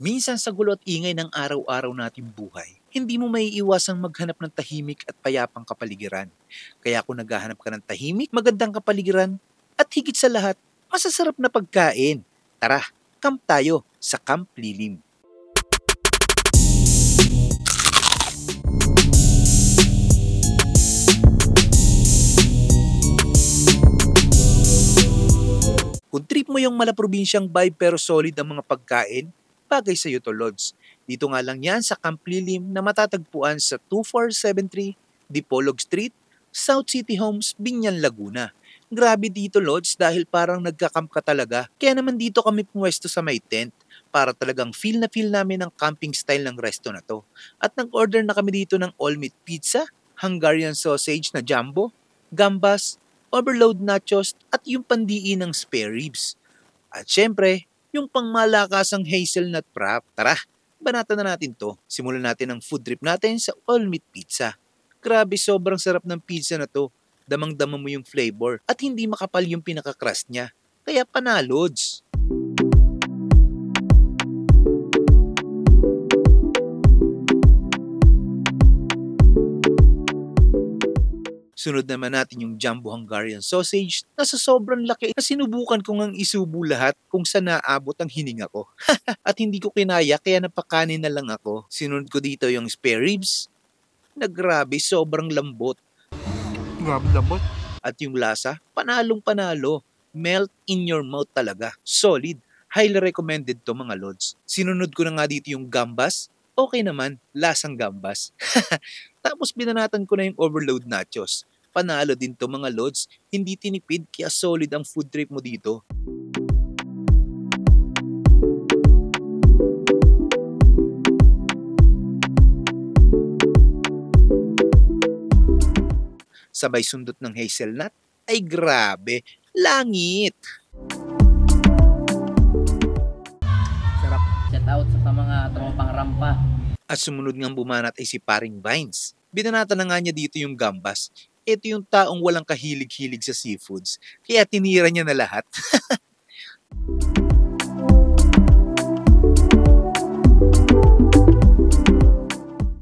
Minsan sa gulo at ingay ng araw-araw nating buhay, hindi mo maiiwasang maghanap ng tahimik at payapang kapaligiran. Kaya kung naghahanap ka ng tahimik, magandang kapaligiran, at higit sa lahat, masasarap na pagkain. Tara, camp tayo sa Camp Lilim. Kung trip mo yung malaprobinsyang vibe pero solid ang mga pagkain, bagay sa to, Lods. Dito nga lang yan sa Camp Lilim na matatagpuan sa 2473 Dipolog Street, South City Homes, Binyan, Laguna. Grabe dito, Lods, dahil parang nagka-camp ka talaga. Kaya naman dito kami pumwesto sa may tent para talagang feel na feel namin ang camping style ng resto na to. At nag-order na kami dito ng all-meat pizza, Hungarian sausage na jumbo, gambas, overload nachos at yung pandiin ng spare ribs. At syempre, yung pangmalakasang hazelnut wrap. Tara, banatan na natin to. Simulan natin ang food trip natin sa all-meat pizza. Grabe, sobrang sarap ng pizza na to. Damang-dama mo yung flavor at hindi makapal yung pinaka-crust niya. Kaya panalods. Sunod naman natin yung jumbo Hungarian sausage na sa sobrang laki na sinubukan ko ngang isubo lahat kung saan naabot ang hininga ko. At hindi ko kinaya kaya napakanin na lang ako. Sinunod ko dito yung spare ribs na grabe, sobrang lambot. Grabe lambot. At yung lasa, panalong panalo. Melt in your mouth talaga. Solid. Highly recommended to mga lods. Sinunod ko na nga dito yung gambas. Okay naman, lasang gambas. Tapos binanatan ko na yung overload nachos. Panalo din to mga lods, hindi tinipid kaya solid ang food trip mo dito. Sabay sundot ng hazelnut, ay grabe, langit! Sarap. Shout out sa mga tropang rampa. At sumunod ngang bumanat ay si Paring Vines. Binanatan na nga niya dito yung gambas. Ito yung taong walang kahilig-hilig sa seafoods, kaya tinira niya na lahat.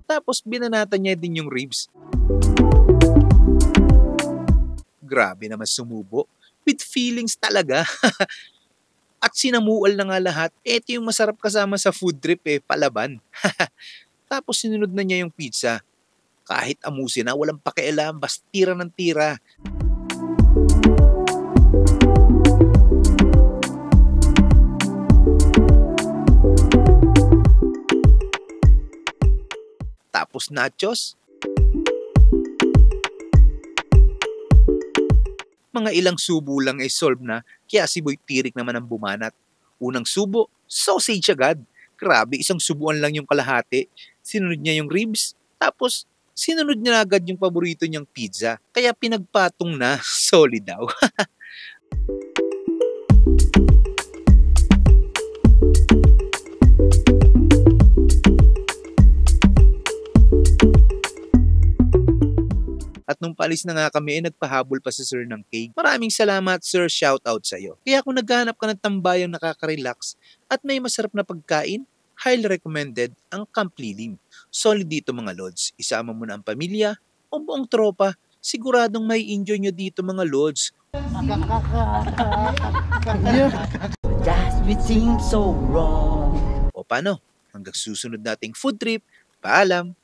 Tapos binanatan niya din yung ribs. Grabe naman sumubo. With feelings talaga. At sinamual na nga lahat. Ito yung masarap kasama sa food trip palaban. Tapos sinunod na niya yung pizza. Kahit amusin na, walang pakialam, basta tira ng tira. Tapos nachos. Mga ilang subo lang ay solve na, kaya si Boy Tirik naman ang bumanat. Unang subo, sausage agad. Grabe, isang subuan lang yung kalahati. Sinunod niya yung ribs, tapos sinunod niya agad yung paborito niyang pizza. Kaya pinagpatong na, solid daw. At nung paalis na nga kami, nagpahabol pa si Sir ng cake. Maraming salamat, Sir. Shout out sa'yo. Kaya kung naghahanap ka ng tambayang nakaka-relax at may masarap na pagkain, highly recommended ang Camp Lilim. Solid dito mga lods. Isama mo na ang pamilya o buong tropa. Siguradong may enjoy nyo dito mga lods. Just it seems so wrong. O paano? Hanggang susunod nating food trip. Paalam!